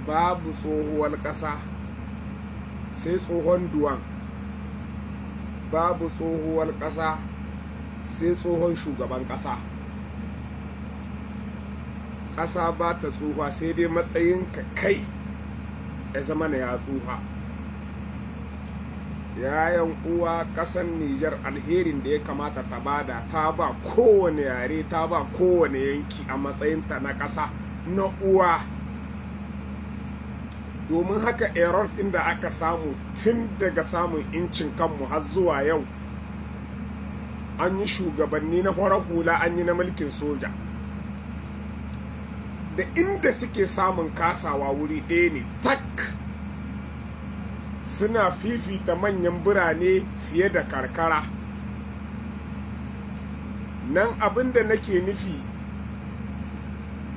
babu tsohuwar ƙasa sai tsohon duwan, babu tsohuwar ƙasa sai tsohon shugaban ƙasa. Ƙasa ba ta tsuha sai dai matsayinka kai ya zama na ya tsuha. Yayan uwa, ƙasar Nijar alherin da ya kamata ta bada ta ba kowane yare, ta ba kowane yanki a matsayinta na ƙasa na uwa. Domin haka error ɗin da aka samu tun daga samun incin kanmu har zuwa yau, an yi shugabanni na farar hula, an yi na mulkin soja, da inda suke samun kasawa wuri ɗaya ne tak, suna fifita manyan birane fiye da karkara. Nan abin da nake nufi,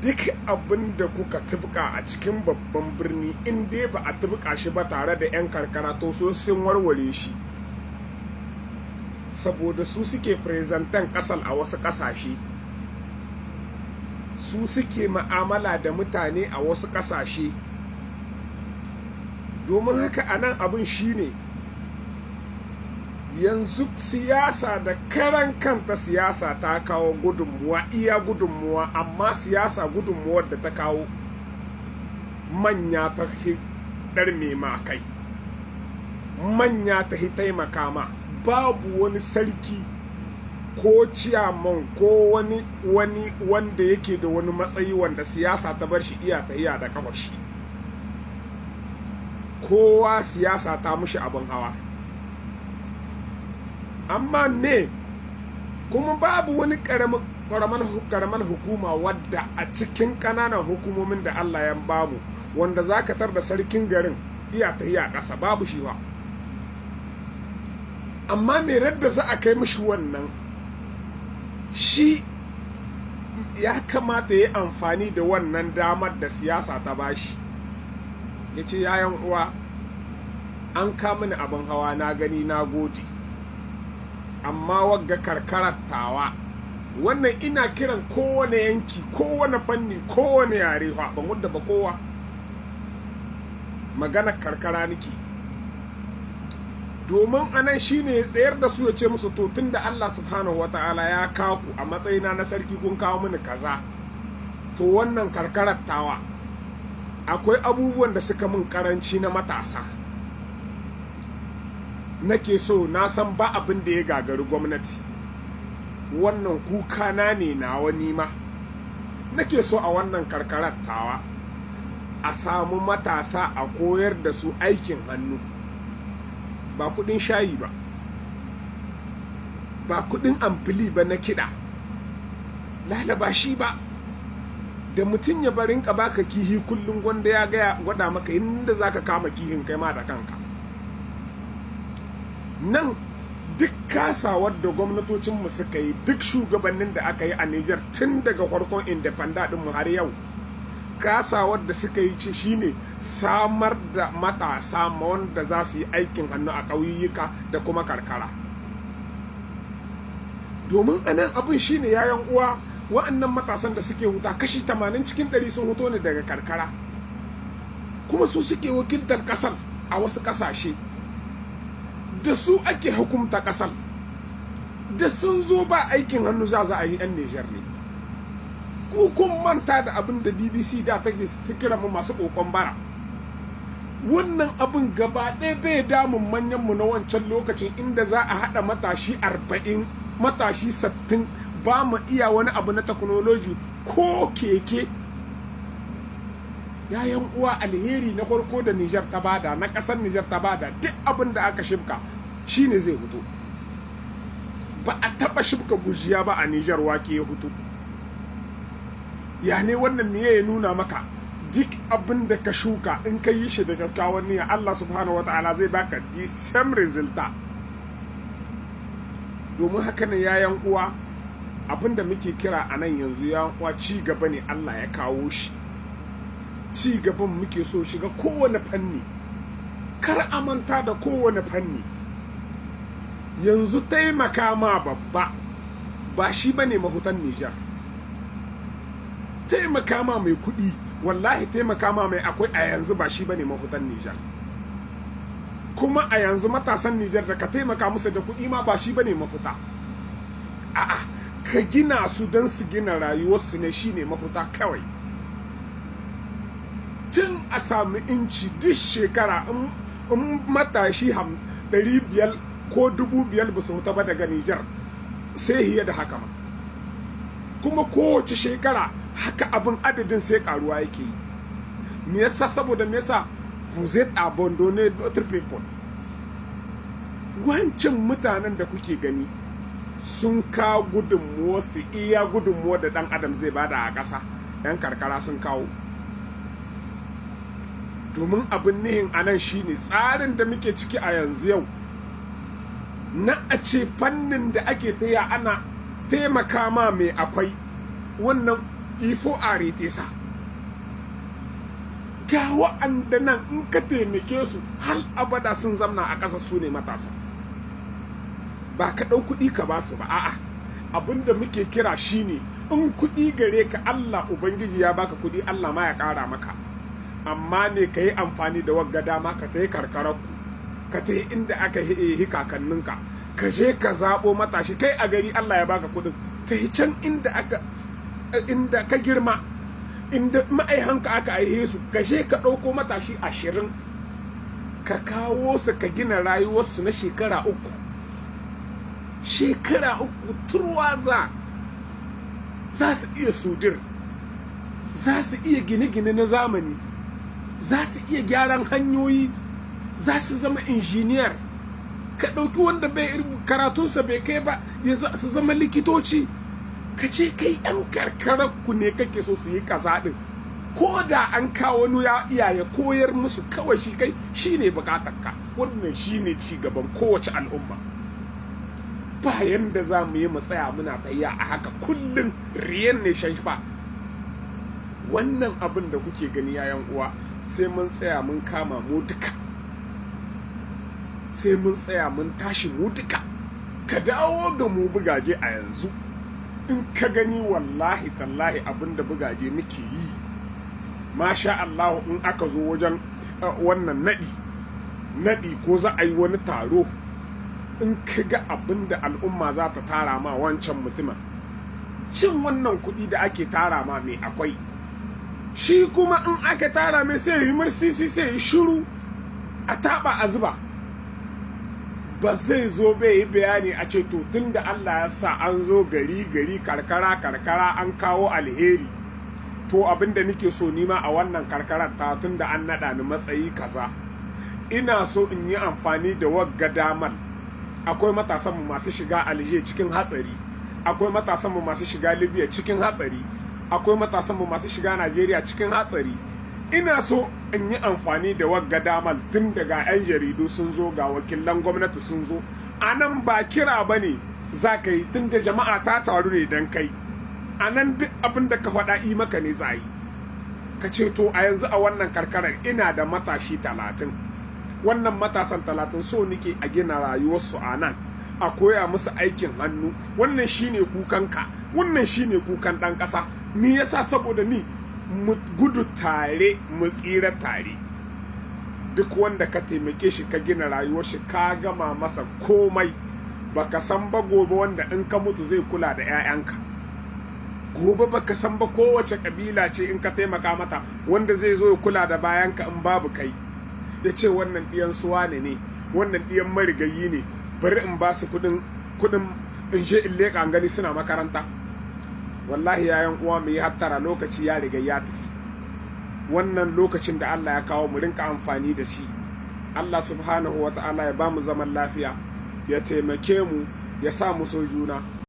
duk abin da kuka tubka a cikin babban birni, in dai ba a tubka shi ba tare da 'yan karkara, to so sun warware shi, saboda su suke presentan ƙasar a wasu ƙasashe, su suke ma'amala da mutane a wasu ƙasashe. Domin haka a nan abin shine yanzu siyasa da karan kanta siyasa ta kawo gudunmuwa, iya gudunmuwa, amma siyasa gudunmuwar da ta kawo manya ta ɗarme ma kai, manya ta taimaka ma. Babu wani sarki ko ciyaman ko wani wanda yake da wani matsayi wanda siyasa ta bar shi iya ta iya da kafar shi. Kowa siyasa ta mushi abin hawa, amma ne kuma babu wani karaman hukuma wadda a cikin ƙananan hukumomin da Allah ya bamu wanda za ka tar da sarkin garin iya ta iya ƙasa, babu shi ba. Amma me radda za a kai mishi wannan, shi ya kamata ya yi amfani da wannan damar da siyasa ta bashi, ya ce yayan uwa, an kama ni abin hawa na gani na gode, amma wagga karkarar tawa wannan ina kiran kowane yanki, kowane fanni, kowane yare, ban wadda ba kowa, magana karkara niki. Domin anan shine ya tsayar da su, ya ce musu to tunda Allah subhanahu wata'ala ya kawo ku a matsayina na sarki, kun kawo mini kaza, to wannan karkarar tawa akwai abubuwan da suka min karanci na matasa, nake so, na san ba abin da ya gagari gwamnati, wannan kuka na ne na wani ma, nake so a wannan karkarar tawa a samu matasa a koyar da su aikin hannu, ba kudin shayi ba, ba kudin amfili ba na kiɗa, lalaba shi ba, da mutum ya barin ka baka kihi kullum wanda ya gaya gwada maka inda zaka kama kihin kai ma da kanka. Nan duk kasawar da gwamnatocinmu suka yi, duk shugabannin da aka yi a Nijar tun daga farkon independent ɗinmu har yau, kasawar da suka yi ce shine samar da matasa wanda za su yi aikin hannu a ƙauyuka da kuma karkara. Domin anan abin shine yayan uwa, wa'annan matasan da suke huta kashi 80 cikin 100 sun huto ne daga karkara, kuma su suke wakiltar ƙasar a wasu ƙasashe, da su ake hukumta ƙasar, da sun zo ba aikin hannu za a yi 'yan Nijar ne. Ku kun manta da abin da BBC da take kira mu masu kokon bara. Wannan abin gaba ɗaya bai damun manyanmu na wancan lokacin, inda za a haɗa matashi 40, matashi 60, ba mu iya wani abu na technology ko keke. Yayan uwa, alheri na farko da Nijar ta bada, na ƙasar Nijar ta bada, duk abin da aka shibka shine zai fito. Ba a taɓa shibka gujiya ba a Nijar, wake ya fito. Ya ne wannan ne ya nuna maka duk abin da ka shuka in ka yi shi da kyakkyawan niyya, Allah subhanahu wata'ala zai baka the same result. Domin haka ne yayan uwa, abin da muke kira a nan yanzu yayan uwa, ci gaba ne Allah ya kawo shi, ci gaban muke so shiga kowane fanni, kar a manta da kowane fanni. Yanzu taimaka ma babba ba shi bane mahutan Nijar. taimaka ma mai kuɗi wallahi taimaka ma mai akwai a yanzu ba shi bane mafitan Nijar. Kuma a yanzu matasan Nijar da ka taimaka musu da kuɗi ma ba shi bane mafita. A'a, ka gina su don su gina rayuwarsu ne shine mafita kawai. Tun a sami inci duk shekara in matashi 500 ko 2000 ba su huta ba daga Nijar sai hiya da haka ma. Kuma kowace shekara haka abin adadin sai karuwa yake yi. Me yasa? Saboda me yasa? Vous êtes abandonné d'autres people. Wancan mutanen da kuke gani sun kawo gudunmuwa su iya gudunmuwa da dan adam zai bada a ƙasa. 'Yan karkara sun kawo. Domin abin nihin anan shine tsarin da muke ciki a yanzu yau na a ce fannin da ake taya ana taimaka ma mai akwai wannan ifo a retesa ga wa'anda nan in ka taimake su hal abada sun zamna a ƙasa su ne matasa. Ba ka ɗau kuɗi ka ba su ba, a'a abinda muke kira shine in kuɗi gare ka Allah Ubangiji ya baka kuɗi Allah ma ya ƙara maka, amma ne ka yi amfani da wagga dama ka ta yi karkararku, ka ta yi inda aka yi kakanninka, ka je ka zaɓo matashi kai a gari Allah ya baka kuɗin ta yi can inda ka girma, inda ma'aihanka aka aihe su, ka je ka ɗauko matashi 20 ka kawo su ka gina rayuwarsu na shekara 3 turwaza za su iya sudir, za su iya gine-gine na zamani, za su iya gyaran hanyoyi, za su zama injiniyar. Ka ɗauki wanda bai karatunsa bai kai ba su zama likitoci. Ka ce kai 'yan karkararku ne kake so su yi kaza ɗin, ko da an kawo wani iyaye koyar musu kawai shi kai shi ne bukatarka. Wannan shi ne cigaban kowace al'umma. Ba yanda za mu yi mu tsaya muna tsaya a haka kullum riyan ne shan ba. Wannan abin da kuke gani yayan uwa sai mun tsaya mun kama mu duka, sai mun tsaya mun tashi mu duka. Ka dawo ga mu bugaje a yanzu in ka gani wallahi tallahi abin da bugaje muke yi masha Allah. In aka zo wajen wannan naɗi ko za a yi wani taro, in ka ga abin da al'umma za ta tara ma wancan mutumin, shin wannan kuɗi da ake tara ma mai akwai shi kuma in aka tara mai sai yi mursisi sai yi shiru a taɓa a zuba, ba zai zo bai yi bayani a ce to tun da Allah ya sa an zo gari karkara an kawo alheri, to abin da nake so nima a wannan karkarar ta tun da an naɗa ni matsayi kaza ina so in yi amfani da wagga damar. Akwai matasanmu masu shiga Alger cikin hatsari, akwai matasanmu masu shiga Libya cikin hatsari, akwai matasanmu masu shiga Najeriya cikin hatsari. Ina so in yi amfani da wagga damar tun daga 'yan jaridu sun zo, ga wakilan gwamnati sun zo. A nan ba kira ba ne za ka yi tun da jama'a ta taru ne don kai. A nan duk abin da ka faɗa yi maka ne za yi. Ka ce to a yanzu a wannan karkarar ina da matashi 30. Wannan matasan 30 so nike a gina rayuwarsu a nan, a koya musu aikin hannu. Wannan shine kukanka, wannan shine kukan ɗan ƙasa. Ni yasa? Saboda ni mu gudu tare mu tsira tare. Duk wanda ka taimake shi ka gina rayuwar shi ka gama masa komai. Baka san ba gobe wanda in ka mutu zai kula da 'ya'yanka. Gobe baka san ba kowace kabila ce in ka taimaka mata wanda zai zo ya kula da bayanka in babu kai. Ya ce wannan ɗiyan suwane ne, wannan ɗiyan marigayi ne, bari in ba su kuɗin in je in leƙa an gani suna makaranta. Wallahi yayan uwa mu yi hattara, lokaci ya riga ya tafi. Wannan lokacin da Allah ya kawo mu rinka amfani da shi. Allah subhanahu wa ta'ala ya ba mu zaman lafiya, ya taimake mu, ya sa mu so juna.